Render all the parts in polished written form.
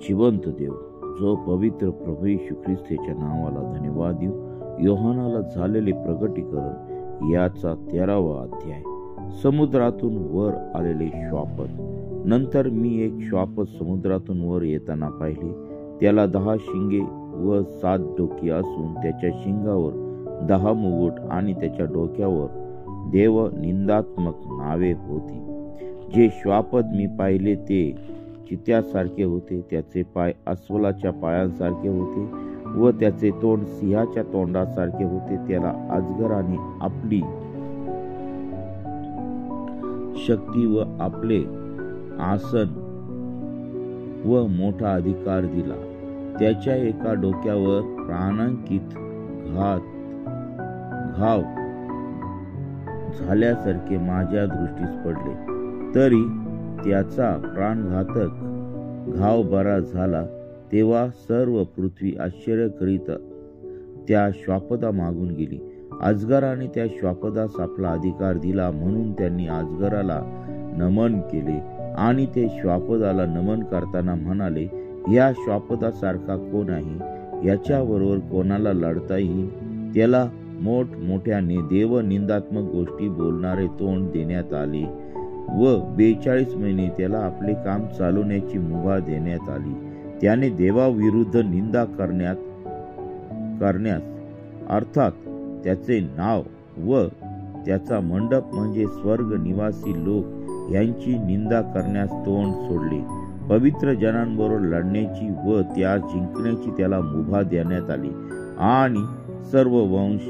जिवंत देव, जो पवित्र प्रभू येशू ख्रिस्ताच्या नावाला धन्यवाद देऊ. योहानाला झालेले प्रगटीकरण याचा 13वा अध्याय. समुद्रातून वर आलेले श्वापद. नंतर मी एक श्वापद समुद्रातून वर येताना पाहिले. त्याला 10 शिंगे व 7 डोकी असून त्याच्या शिंगावर 10 मुकुट आणि त्याच्या डोक्यावर देव निंदात्मक नावे होती. जे श्वापद मी पाहिले ते चित्यासारखे होते. त्याचे पाय अस्वलाच्या पायांसारखे होते व त्याचे तोंड सिंहाच्या तोंडासारखे होते. त्याला अजगराने आपली शक्ती व आपले आसन व मोठा अधिकार दिला. त्याच्या एका डोक्यावर प्राणांकित घाव झाल्यासारखे माझ्या दृष्टीस पडले. तरी त्याचा प्राणघातक घाव बरा झाला. तेव्हा सर्व पृथ्वी आश्चर्य करीत त्या श्वापदा मागून गेली. अजगराने त्या श्वापदास आपला अधिकार दिला म्हणून त्यांनी अजगराला नमन केले आणि ते श्वापदाला नमन करताना म्हणाले, या श्वापदासारखा कोण आहे? याच्याबरोबर कोणाला लढता येईल? त्याला मोठमोठ्याने देव निंदात्मक गोष्टी बोलणारे तोंड देण्यात आले व 42 महिने त्याला आपले काम चालवण्याची मुभा देण्यात आली. त्याने देवाविरुद्ध निंदा करण्यास अर्थात त्याचे नाव व त्याचा मंडप म्हणजे स्वर्ग निवासी लोक यांची निंदा करण्यास तोंड सोडले. पवित्र जनांबरोबर लढण्याची व त्या जिंकण्याची त्याला मुभा देण्यात आली आणि सर्व वंश,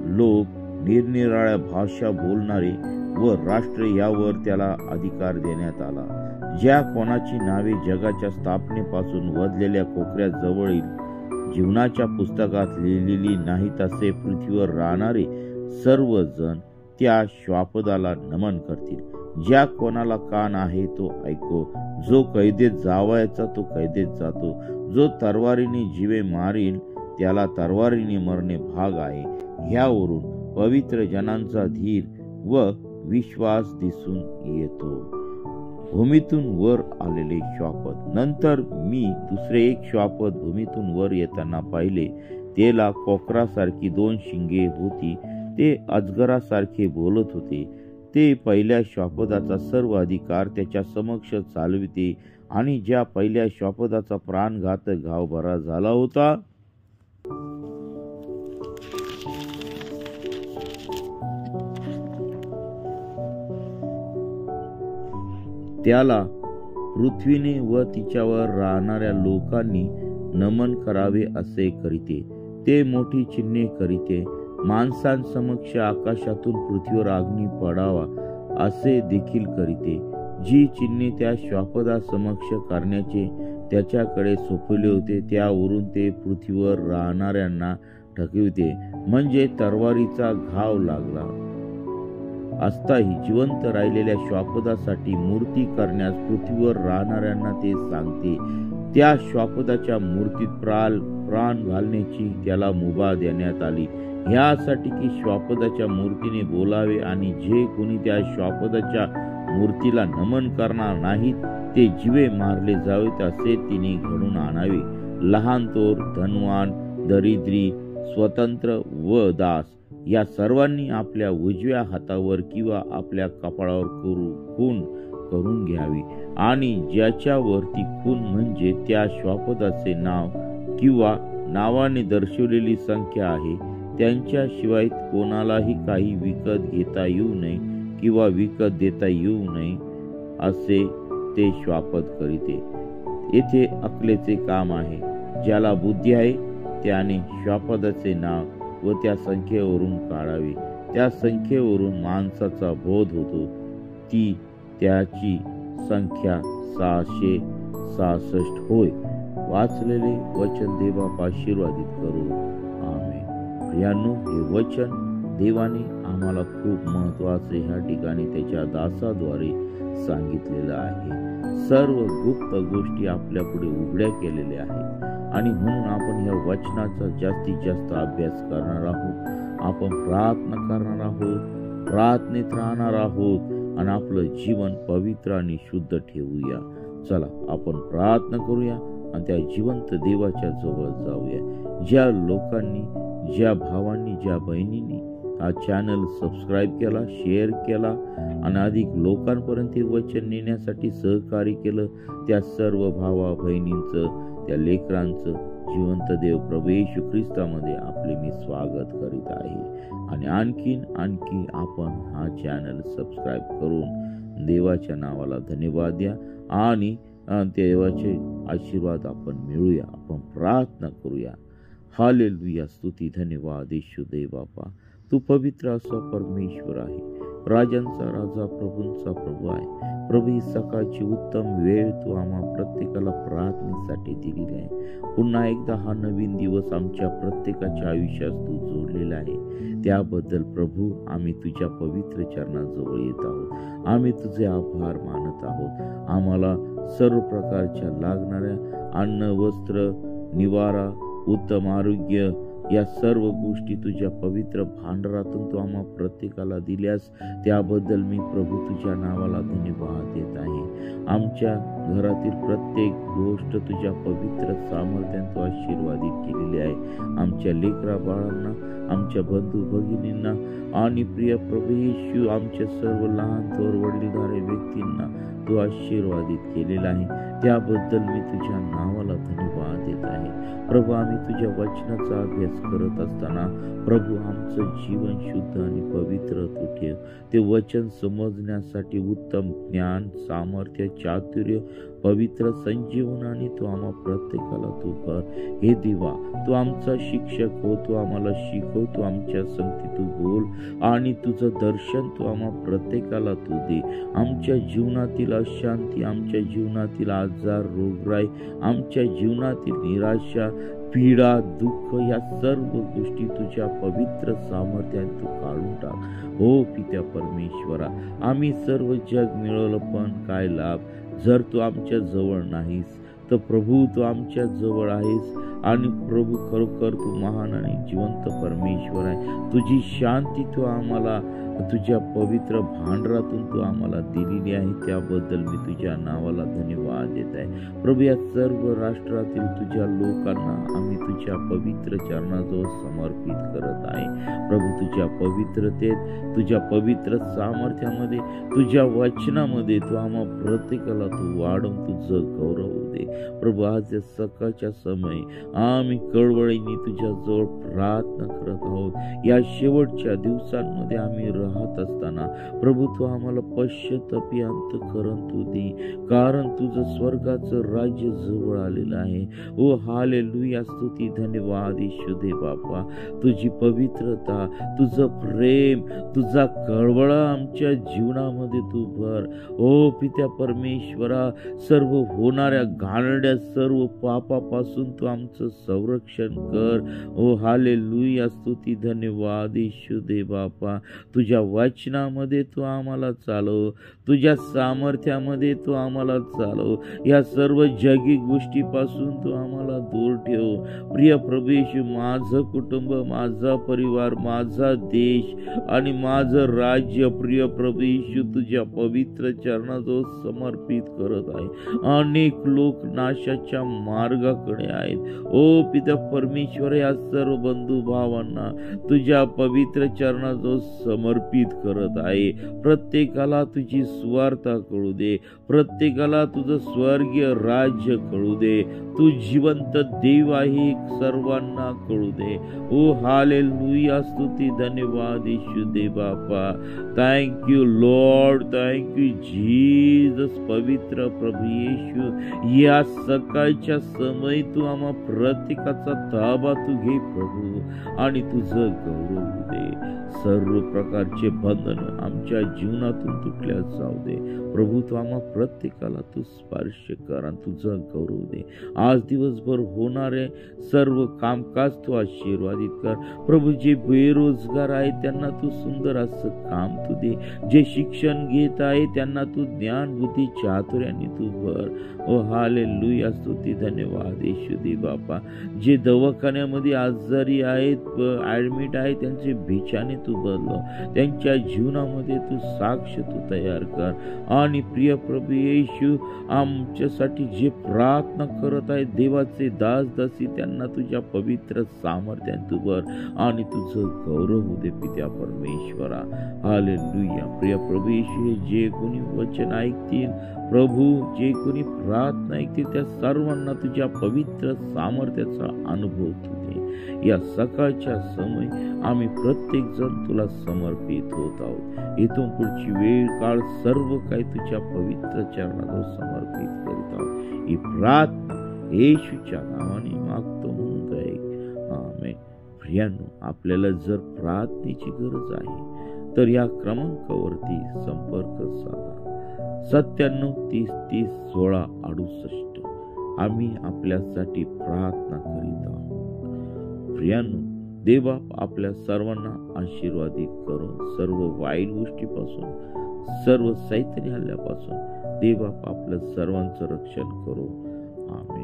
लोक, निरनिराळ्या भाषा बोलणारे व राष्ट्र यावर त्याला अधिकार देण्यात आला. ज्या कोणाची नावे जगाच्या स्थापनेपासून वधलेल्या कोपऱ्याजवळील जीवनाच्या पुस्तकात लिहिलेली नाहीत असे पृथ्वीवर राहणारे सर्वजण त्या श्वापदाला नमन करतील. ज्या कोणाला कान आहे तो ऐको. जो कैदेत जावायचा तो कैदेत जातो. जो तलवारीने जीवे मारील त्याला तलवारीने मरणे भाग आहे. ह्यावरून पवित्र जनांचा धीर व विश्वास दिसून येतो. भूमीतून वर आलेले श्वापद. नंतर मी दुसरे एक श्वापद भूमीतून वर येताना पाहिले. त्याला कोकरासारखी 2 शिंगे होती. ते अजगरासारखे बोलत होते. ते पहिल्या श्वापदाचा सर्व अधिकार त्याच्या समक्ष चालविते आणि ज्या पहिल्या श्वापदाचा प्राणघातक घाव बरा झाला होता त्याला पृथ्वीने व तिच्यावर राहणाऱ्या लोकांनी नमन करावे असे करीते. ते मोठी चिन्हे करीते. माणसांसमक्ष आकाशातून पृथ्वीवर अग्नी पडावा असे देखील करीते. जी चिन्हे त्या श्वापदा समक्ष करण्याचे त्याच्याकडे सोपवले होते त्यावरून ते पृथ्वीवर राहणाऱ्यांना ठकविते. म्हणजे तलवारीचा घाव लागला असताही जिवंत राहिलेल्या श्वापदासाठी मूर्ती करण्यास पृथ्वीवर राहणाऱ्यांना ते सांगते. त्या श्वापदाच्या मूर्तीत प्राण घालण्याची त्याला मुभा देण्यात आली. ह्यासाठी की श्वापदाच्या मूर्तीने बोलावे आणि जे कोणी त्या श्वापदाच्या मूर्तीला नमन करणार नाहीत ते जीवे मारले जावेत असे तिने घडून आणावे. लहान थोर, धनवान, दरिद्री, स्वतंत्र व दास या सर्वांनी आपल्या उजव्या हातावर किंवा आपल्या कपाळावर खून करून घ्यावी आणि ज्याच्यावरती खून म्हणजे त्या श्वापदाचे नाव किंवा नावाने दर्शवलेली संख्या आहे त्यांच्याशिवाय कोणालाही काही विकत घेता येऊ नये किंवा विकत देता येऊ नये असे ते श्वापद करीते. येथे अकलेचे काम आहे. ज्याला बुद्धी आहे त्याने श्वापदाचे नाव व त्या संख्येवरून काढावे. त्या संख्येवरून माणसाचा बोध होतो. ती त्याची संख्या 666 होय. वाचलेले वचन देवा आशीर्वादित करू. आमेन. प्रियांनो, हे वचन देवाने आम्हाला खूप महत्वाचे ह्या ठिकाणी त्याच्या दासाद्वारे सांगितलेलं आहे. सर्व गुप्त गोष्टी आपल्या पुढे उघड्या केलेल्या आहेत आणि म्हणून आपण ह्या वचनाचा जास्तीत जास्त अभ्यास करणार आहोत. आपण प्रार्थना करणार आहोत, प्रार्थनेत राहणार आहोत आणि आपलं जीवन पवित्र आणि शुद्ध ठेवूया. चला आपण प्रार्थना करूया आणि त्या जिवंत देवाच्या जवळ जाऊया. ज्या लोकांनी, ज्या भावांनी, ज्या बहिणींनी हा चॅनल सबस्क्राईब केला, शेअर केला आणि अधिक लोकांपर्यंत हे वचन नेण्यासाठी सहकार्य केलं, त्या सर्व भावा बहिणींचं, त्या लेकरांचं जिवंत देव प्रभू येशू ख्रिस्तामध्ये आपले मी स्वागत करीत आहे. आणि आणखी आपण हा चॅनल सबस्क्राईब करून देवाच्या नावाला धन्यवाद द्या आणि देवाचे आशीर्वाद आपण मिळूया. आपण प्रार्थना करूया. हालेलुया, स्तुती, धन्यवाद येशू देव बापा. तू पवित्र असा परमेश्वर आहे, राजांचा राजा, प्रभूंचा प्रभू आहे. प्रभू, ही सकाळची उत्तम वेळ तू आम्हा प्रत्येकाला प्रार्थनेसाठी दिलेली आहे. पुन्हा एकदा हा नवीन दिवस आमच्या प्रत्येकाच्या आयुष्यात तू जोडलेला आहे. त्याबद्दल प्रभू आम्ही तुझ्या पवित्र चरणाजवळ येत आहोत. आम्ही तुझे आभार मानत आहोत. आम्हाला सर्व प्रकारच्या लागणाऱ्या अन्न, वस्त्र, निवारा, उत्तम आरोग्य या सर्व गोष्टी तुझ्या पवित्र भांडारातून तू आम्हा प्रत्येकाला दिल्यास त्याबद्दल मी प्रभू तुझ्या नावाला धन्यवाद देत आहे. आमच्या घरातील प्रत्येक गोष्ट तुझ्या पवित्र सामर्थ्याने तू आशीर्वादित केलेली आहे. आमच्या लेकरा बाळांना, आमच्या बंधू भगिनींना आणि प्रिय प्रभू येशू आमच्या सर्व लहान थोर वडीलधारे व्यक्तींना तू आशीर्वादित केलेला आहे. त्याबद्दल मी तुझ्या नावाला धन्यवाद देत आहे. प्रभू, आम्ही तुझ्या वचनाचा अभ्यास करत असताना प्रभू आमचं जीवन शुद्ध आणि पवित्र तू ठेव. ते वचन समजण्यासाठी उत्तम ज्ञान, सामर्थ्य, चातुर्य, पवित्र संजीवन आणि तू आम्हा प्रत्येकाला तू कर. हे देवा, तू आमचा शिक्षक हो, तू आम्हाला शिकव, तू आमच्या संगती तू बोल आणि तुझं दर्शन तू आम्हा प्रत्येकाला तू दे. आमच्या जीवनातील अशांती, आमच्या जीवनातील आजार, रोगराई, आमच्या जीवनातील निराशा, पीडा, दुःख या सर्व गोष्टी तुझ्या पवित्र सामर्थ्याने तू काढून टाक. हो पित्या परमेश्वरा, आम्ही सर्व जग मिळवलं पण काय लाभ जर तू आमच्या जवळ नाहीस. तर प्रभू तू आमच्या जवळ आहेस आणि प्रभू खरोखर तू महान आणि जिवंत परमेश्वर आहे. तुझी शांती तू आम्हाला तुझ्या पवित्र भांडारातून तू आम्हाला दिलेली आहे. त्याबद्दल मी तुझ्या नावाला धन्यवाद देत आहे. प्रभू, या सर्व राष्ट्रातील तुझ्या लोकांना आम्ही तुझ्या पवित्र चरणाजवळ समर्पित करत आहे. प्रभू, तुझ्या पवित्रतेत, तुझ्या पवित्र सामर्थ्यामध्ये, तुझ्या वचनामध्ये तू आम्हा प्रत्येकाला तू वाढवून तुझं गौरव दे. प्रभू, आज या सकाळच्या समय आम्ही कळवळीने तुझ्या जवळ प्रार्थना करत आहोत. या शेवटच्या दिवसांमध्ये आम्ही राहत असताना प्रभू तू आम्हाला पश्चातापी अंतःकरण तू दे, कारण तुझं स्वर्गाचं राज्य जवळ आलेलं आहे. ओ हालेलुया, स्तुती, धन्यवाद येशू दे बापा. तुझी पवित्रता, तुझं प्रेम, तुझा कळवळा आमच्या जीवनामध्ये तू भर. ओ पित्या परमेश्वरा, सर्व होणाऱ्या घाणेरड्या सर्व पापापासून तू आमचं संरक्षण कर. ओ हालेलुया, स्तुती, धन्यवाद येशू दे बापा. तुझ्या वचनामध्ये तू आम्हाला चालव, तुझ्या सामर्थ्यामध्ये तू आम्हाला चालव. या सर्व जगी गोष्टीपासून तू आम्हाला दूर ठेव. प्रिय प्रभू येशू, माझं कुटुंब, माझा परिवार, माझा देश आणि माझं राज्य प्रिय प्रभू येशू तुझ्या पवित्र चरणाजवळ समर्पित करत आहे. अनेक लोक नाशाच्या मार्गाकडे आहेत. ओ पिता परमेश्वर, या सर्व बंधू भावांना तुझ्या पवित्र चरणाजवळ समर्पित करत आहे. प्रत्येकाला तुझी सुवार्ता कळू दे, प्रत्येकाला तुझं स्वर्गीय राज्य कळू दे. तू जिवंत देव आहे सर्वांना कळू दे. ओ हालेलुया, स्तुती, धन्यवाद येशू दे बापा. Thank you Lord, thank you Jesus. पवित्र प्रभू येशू, या सकाळच्या समय तू आम्हा प्रत्येकाचा ताबा तू घे प्रभू आणि तुझं गौरव दे. सर्व प्रकारचे बंधन आमच्या जीवनातून तुटल्या जाऊ दे प्रभू. तू आम्हा प्रत्येकाला तू स्पर्श कर आणि तुझं गौरव दे. आज दिवसभर होणारे सर्व कामकाज तू आशीर्वादित कर प्रभू. जे बेरोजगार आहेत त्यांना तू सुंदर असं काम तू दे. जे शिक्षण घेत आहे त्यांना तू ज्ञान, बुद्धी, चातुर्याने तू भर. ओ हालेलुया, हालेलुया, स्तुती, धन्यवाद येशू दे बापा. जे दवाखान्यामध्ये आजारी आहेत, ॲडमिट आहेत, त्यांचे बिछाने तू बदलव, त्यांच्या जीवनामध्ये तू साक्ष तू तयार कर. आणि प्रिय प्रभू येशू, आमच्यासाठी जे प्रार्थना करत आहेत देवाचे दास दासी, त्यांना तुझ्या पवित्र सामर्थ्याने तू भर आणि तुझं गौरव होऊ दे पित्या परमेश्वरा. हालेलुया. प्रिय प्रभू येशू, जे कोणी वचन ऐकतील प्रभू, जे कोणी प्रार्थना ऐकतील, त्या सर्वांना तुझ्या पवित्र सामर्थ्याचा अनुभव तू दे. या सकाळच्या समय आम्ही प्रत्येक जण तुला समर्पित होत आहोत. इथून पुढची वेळ काळ सर्व काही तुझ्या पवित्र चरणावर समर्पित करीत आहोत. ही प्रार्थना येशूच्या नावाने मागतो म्हणून ऐक. आमेन. प्रियांनो, आपल्याला जर प्रार्थनेची गरज आहे तर या क्रमांकावरती संपर्क साधा. 97-30-30-16-68. आम्ही आपल्यासाठी प्रार्थना करीत आहोत. प्रियांनो, देवबाप आपल्या सर्वांना आशीर्वादित करून सर्व वाईट गोष्टीपासून, सर्व सैतानी हल्ल्यापासून देवबाप आपल्या सर्वांचं रक्षण करो. आमेन.